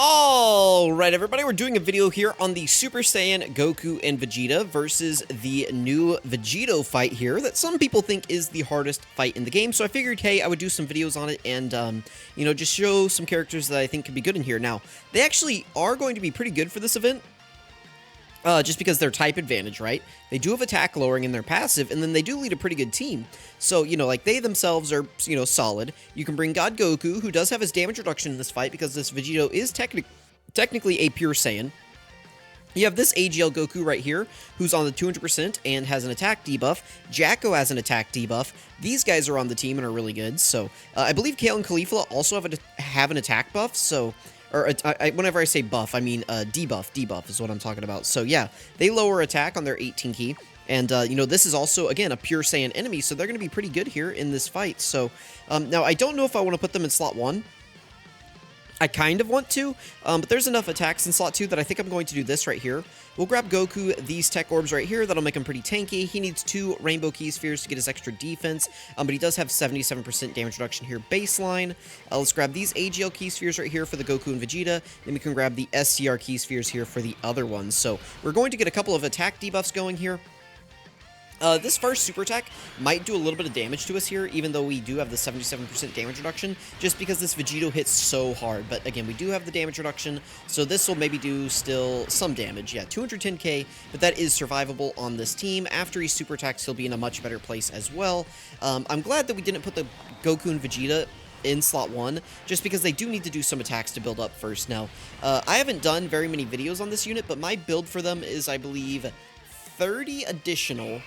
Alright everybody, we're doing a video here on the Super Saiyan Goku and Vegeta versus the new VEGITO fight here that some people think is the hardest fight in the game. So I figured, hey, I would do some videos on it and, just show some characters that I think could be good in here. Now, they actually are going to be pretty good for this event. Just because they're type advantage, right? They do have attack lowering in their passive, and then they do lead a pretty good team. So, like, they themselves are, solid. You can bring God Goku, who does have his damage reduction in this fight, because this VEGITO is technically a pure Saiyan. You have this AGL Goku right here, who's on the 200% and has an attack debuff. Jacko has an attack debuff. These guys are on the team and are really good. So, I believe Kale and Caulifla also have an attack buff, so... whenever I say buff, I mean debuff is what I'm talking about. So yeah, they lower attack on their 18 key, and this is also, again, a pure Saiyan enemy, so they're going to be pretty good here in this fight. So now I don't know if I want to put them in slot 1. I kind of want to, but there's enough attacks in slot 2 that I think I'm going to do this right here. We'll grab Goku these tech orbs right here. That'll make him pretty tanky. He needs 2 rainbow key spheres to get his extra defense, but he does have 77% damage reduction here baseline. Let's grab these AGL key spheres right here for the Goku and Vegeta. Then we can grab the SCR key spheres here for the other ones. So we're going to get a couple of attack debuffs going here. This first super attack might do a little bit of damage to us here, even though we do have the 77% damage reduction, just because this VEGITO hits so hard. But again, we do have the damage reduction, so this will maybe do still some damage. Yeah, 210k, but that is survivable on this team. After he super attacks, he'll be in a much better place as well. I'm glad that we didn't put the Goku and Vegeta in slot 1, just because they do need to do some attacks to build up first. Now, I haven't done very many videos on this unit, but my build for them is, I believe, 30 additional...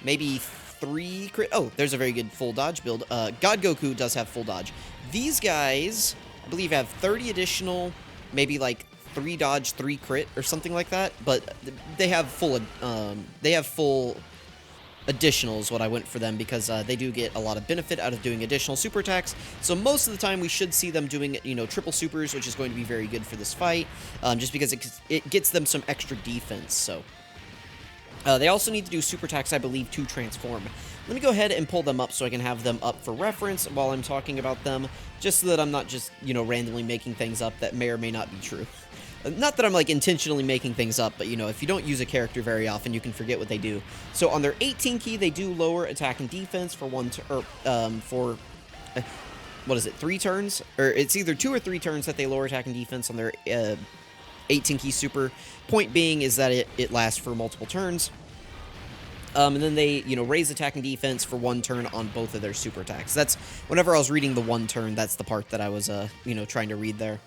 maybe 3 crit. Oh, there's a very good full dodge build. God Goku does have full dodge. These guys, I believe, have 30 additional, maybe like 3 dodge, 3 crit, or something like that. But they have full additionals. What I went for them, because they do get a lot of benefit out of doing additional super attacks. So most of the time we should see them doing, triple supers, which is going to be very good for this fight, just because it gets them some extra defense. So. They also need to do super attacks, I believe, to transform. Let me go ahead and pull them up so I can have them up for reference while I'm talking about them, just so that I'm not just, randomly making things up that may or may not be true. Not that I'm, intentionally making things up, but, if you don't use a character very often, you can forget what they do. So on their 18 key, they do lower attack and defense for 3 turns? Or it's either 2 or 3 turns that they lower attack and defense on their 18 key super. Point being is that it lasts for multiple turns. And then they, raise attack and defense for 1 turn on both of their super attacks. That's, whenever I was reading the 1 turn, that's the part that I was, trying to read there.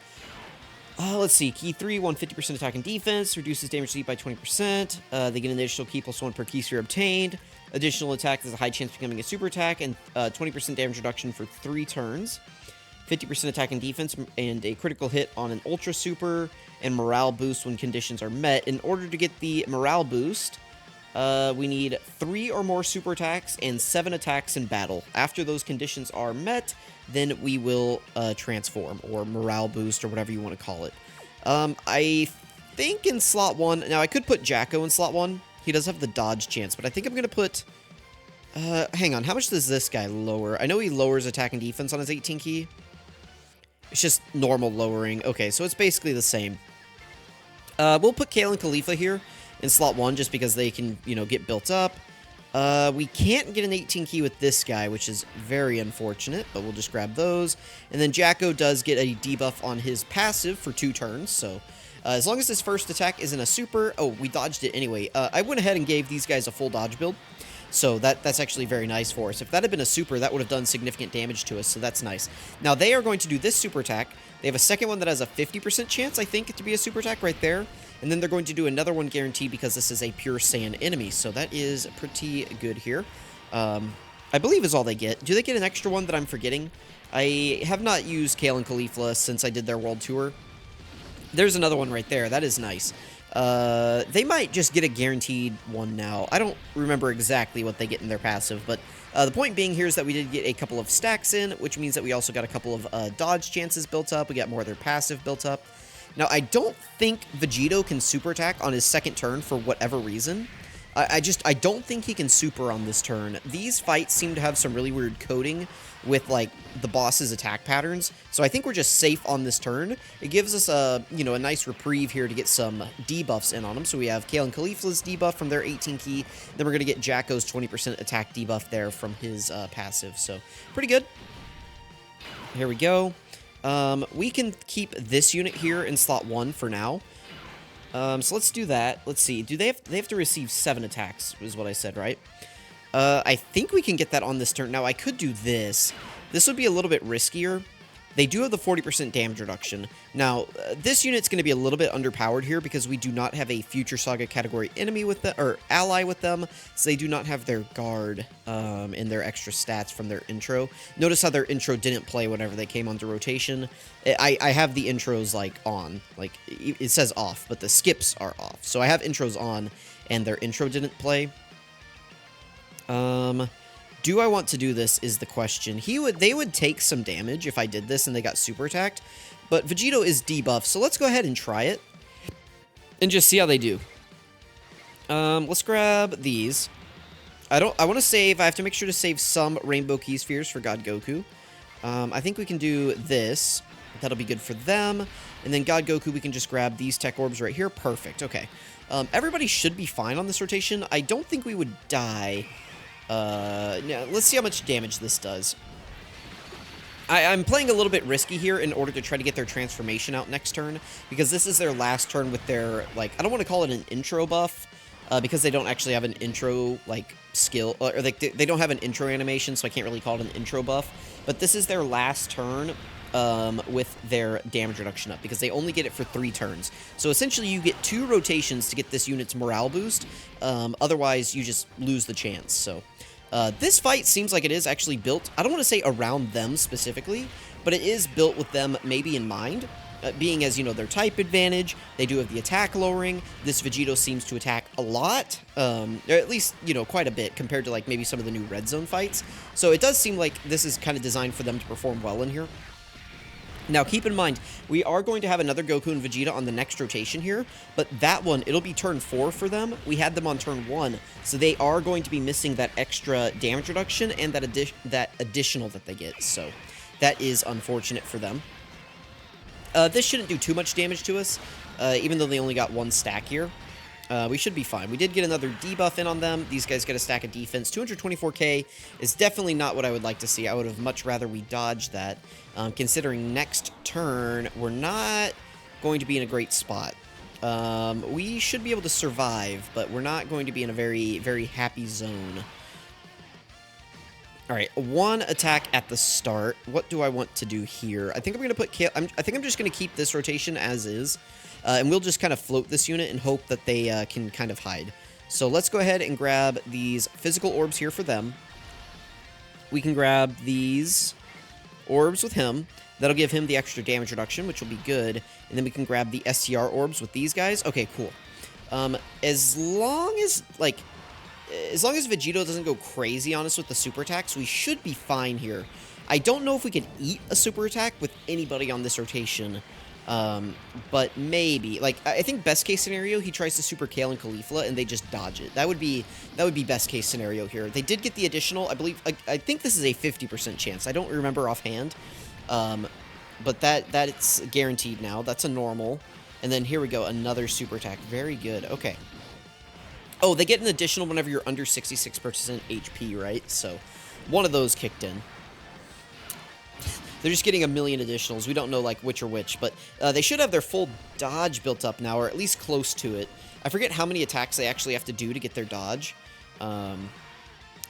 Let's see. Key 3, 150% attack and defense. Reduces damage to by 20%. They get an additional key plus 1 per key sphere obtained. Additional attack is a high chance of becoming a super attack. And 20% damage reduction for 3 turns. 50% attack and defense, and a critical hit on an ultra super, and morale boost when conditions are met. In order to get the morale boost, we need 3 or more super attacks and 7 attacks in battle. After those conditions are met, then we will transform, or morale boost, or whatever you want to call it. I think in slot 1, now I could put Jacko in slot 1. He does have the dodge chance, but I think I'm going to put... hang on, how much does this guy lower? I know he lowers attack and defense on his 18 key. It's just normal lowering. Okay, so it's basically the same. We'll put Kale and Caulifla here in slot 1 just because they can, get built up. We can't get an 18 key with this guy, which is very unfortunate, but we'll just grab those. And then Jacko does get a debuff on his passive for 2 turns, so as long as his first attack isn't a super... Oh, we dodged it anyway. I went ahead and gave these guys a full dodge build. So that's actually very nice for us. If that had been a super, that would have done significant damage to us, so that's nice. Now, they are going to do this super attack. They have a second one that has a 50% chance, I think, to be a super attack right there. And then they're going to do another one guaranteed because this is a pure Saiyan enemy. So that is pretty good here. I believe is all they get. Do they get an extra one that I'm forgetting? I have not used Kale and Caulifla since I did their world tour. There's another one right there. That is nice. They might just get a guaranteed one now. I don't remember exactly what they get in their passive, but the point being here is that we did get a couple of stacks in, which means that we also got a couple of dodge chances built up. We got more of their passive built up. Now, I don't think VEGITO can super attack on his second turn for whatever reason. I don't think he can super on this turn. These fights seem to have some really weird coding with, like, the boss's attack patterns. So I think we're just safe on this turn. It gives us a, you know, a nice reprieve here to get some debuffs in on them. So we have Kale and Khalifa's debuff from their 18 key. Then we're going to get Jacko's 20% attack debuff there from his passive. So pretty good. Here we go. We can keep this unit here in slot 1 for now. So let's do that. Let's see. Do they have to receive 7 attacks, is what I said, right? I think we can get that on this turn. Now, I could do this. This would be a little bit riskier. They do have the 40% damage reduction. Now, this unit's going to be a little bit underpowered here because we do not have a Future Saga category enemy with them, or ally with them, so they do not have their guard in their extra stats from their intro. Notice how their intro didn't play whenever they came onto rotation. I have the intros, like, on. Like, it says off, but the skips are off. So I have intros on, and their intro didn't play. Do I want to do this is the question. They would take some damage if I did this and they got super attacked, but VEGITO is debuffed, so let's go ahead and try it and just see how they do. Let's grab these. I want to save. I have to make sure to save some Rainbow Key Spheres for God Goku. I think we can do this. That'll be good for them. And then God Goku, we can just grab these tech orbs right here. Perfect. Okay. Everybody should be fine on this rotation. I don't think we would die. Now, let's see how much damage this does. I'm playing a little bit risky here in order to try to get their transformation out next turn, because this is their last turn with their, like, I don't want to call it an intro buff, because they don't actually have an intro, like, skill, or they don't have an intro animation, so I can't really call it an intro buff, but this is their last turn with their damage reduction up, because they only get it for 3 turns. So essentially you get 2 rotations to get this unit's morale boost, otherwise you just lose the chance. So this fight seems like it is actually built, I don't want to say around them specifically, but it is built with them maybe in mind, being as, you know, their type advantage. They do have the attack lowering. This VEGITO seems to attack a lot, or at least, you know, quite a bit compared to, like, maybe some of the new Red Zone fights. So it does seem like this is kind of designed for them to perform well in here. Now, keep in mind, we are going to have another Goku and Vegeta on the next rotation here, but that one, it'll be turn 4 for them. We had them on turn 1, so they are going to be missing that extra damage reduction and that additional that they get, so that is unfortunate for them. This shouldn't do too much damage to us, even though they only got 1 stack here. We should be fine. We did get another debuff in on them. These guys get a stack of defense. 224k is definitely not what I would like to see. I would have much rather we dodged that. Considering next turn, we're not going to be in a great spot. We should be able to survive, but we're not going to be in a very, very happy zone. All right, 1 attack at the start. What do I want to do here? I think I'm going to put Kale. I think I'm just going to keep this rotation as is. And we'll just kind of float this unit and hope that they can kind of hide. So let's go ahead and grab these physical orbs here for them. We can grab these orbs with him. That'll give him the extra damage reduction, which will be good. And then we can grab the STR orbs with these guys. Okay, cool. As long as VEGITO doesn't go crazy on us with the super attacks, we should be fine here. I don't know if we can eat a super attack with anybody on this rotation. But maybe, like, I think best case scenario, he tries to super Kale and Khalifa and they just dodge it. That would be best case scenario here. They did get the additional, I believe, I think this is a 50% chance. I don't remember offhand. But that's guaranteed now. That's a normal. And then here we go, another super attack. Very good. Okay. Oh, they get an additional whenever you're under 66% HP, right? So one of those kicked in. They're just getting a million additionals. We don't know, like, which are which, but they should have their full dodge built up now, or at least close to it. I forget how many attacks they actually have to do to get their dodge. 9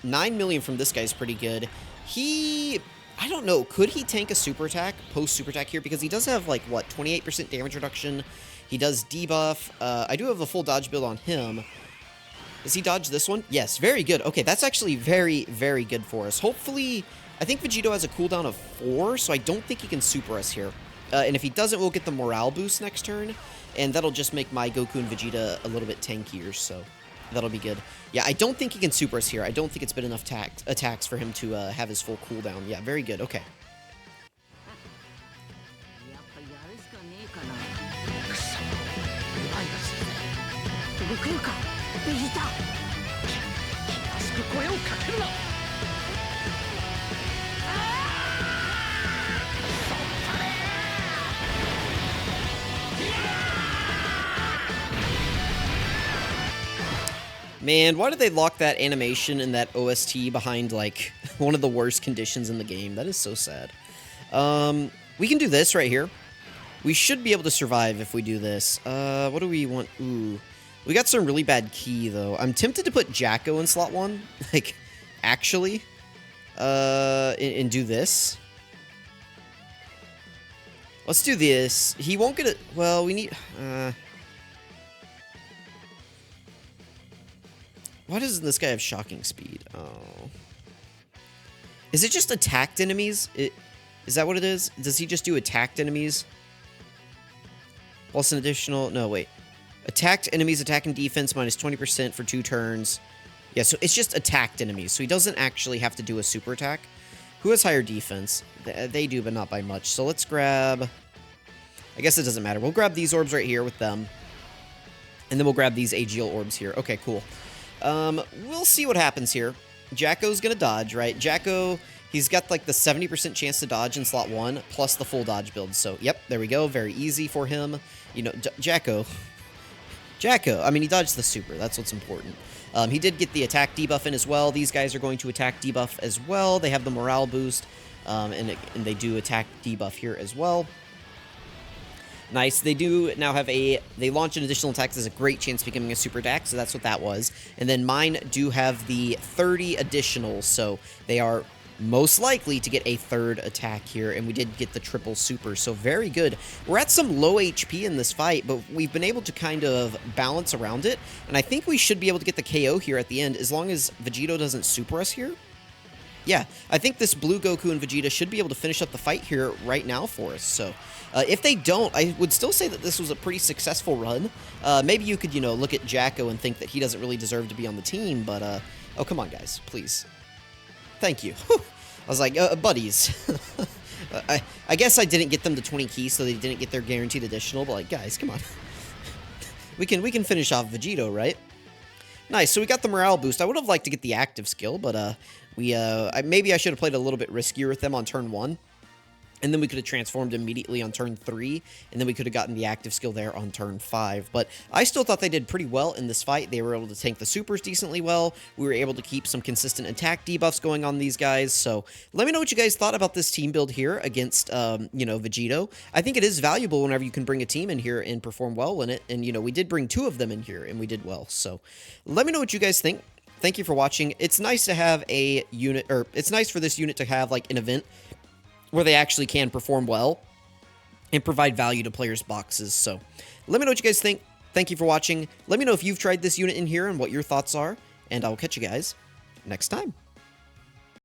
million from this guy is pretty good. I don't know, could he tank a super attack, post-super attack here? Because he does have, like, what, 28% damage reduction. He does debuff. I do have a full dodge build on him. Does he dodge this one? Yes, very good. Okay, that's actually very, very good for us. Hopefully, I think VEGITO has a cooldown of 4, so I don't think he can super us here. And if he doesn't, we'll get the morale boost next turn, and that'll just make my Goku and Vegeta a little bit tankier, so that'll be good. Yeah, I don't think he can super us here. I don't think it's been enough attacks for him to have his full cooldown. Yeah, very good. Okay. Man, why did they lock that animation and that OST behind, like, one of the worst conditions in the game? That is so sad. We can do this right here. We should be able to survive if we do this. What do we want? Ooh. We got some really bad key, though. I'm tempted to put Jacko in slot 1. Like, actually. And do this. Let's do this. He won't get it. Well, we need... Why doesn't this guy have shocking speed? Oh. Is it just attacked enemies? Is that what it is? Does he just do attacked enemies? Plus an additional... No, wait. Attacked enemies, attack and defense, minus 20% for 2 turns. Yeah, so it's just attacked enemies. So he doesn't actually have to do a super attack. Who has higher defense? They do, but not by much. So let's grab... I guess it doesn't matter. We'll grab these orbs right here with them. And then we'll grab these AGL orbs here. Okay, cool. We'll see what happens here. Jacko's gonna dodge, right? Jacko, he's got like the 70% chance to dodge in slot 1, plus the full dodge build. So, yep, there we go. Very easy for him. You know, Jacko, I mean, he dodged the super. That's what's important. He did get the attack debuff in as well. These guys are going to attack debuff as well. They have the morale boost, and they do attack debuff here as well. Nice. They do now have they launch an additional attack. There's a great chance of becoming a super attack, so that's what that was. And then mine do have the 30 additional, so they are most likely to get a 3rd attack here, and we did get the triple super, so very good. We're at some low HP in this fight, but we've been able to kind of balance around it, and I think we should be able to get the KO here at the end, as long as Vegito doesn't super us here. Yeah, I think this blue Goku and Vegeta should be able to finish up the fight here right now for us, so... if they don't, I would still say that this was a pretty successful run. Maybe you could, you know, look at Jacko and think that he doesn't really deserve to be on the team, but, oh, come on, guys, please. Thank you. Whew. I was like, buddies. I guess I didn't get them to 20 keys, so they didn't get their guaranteed additional, but, like, guys, come on. we can finish off Vegito, right? Nice, so we got the morale boost. I would have liked to get the active skill, but, maybe I should have played a little bit riskier with them on turn 1. And then we could have transformed immediately on turn 3, and then we could have gotten the active skill there on turn 5. But I still thought they did pretty well in this fight. They were able to tank the supers decently well. We were able to keep some consistent attack debuffs going on these guys. So let me know what you guys thought about this team build here against, you know, Vegito. I think it is valuable whenever you can bring a team in here and perform well in it. And, you know, we did bring 2 of them in here, and we did well. So let me know what you guys think. Thank you for watching. It's nice to have a unit, or it's nice for this unit to have, like, an event where they actually can perform well and provide value to players' boxes. So let me know what you guys think. Thank you for watching. Let me know if you've tried this unit in here and what your thoughts are, and I'll catch you guys next time.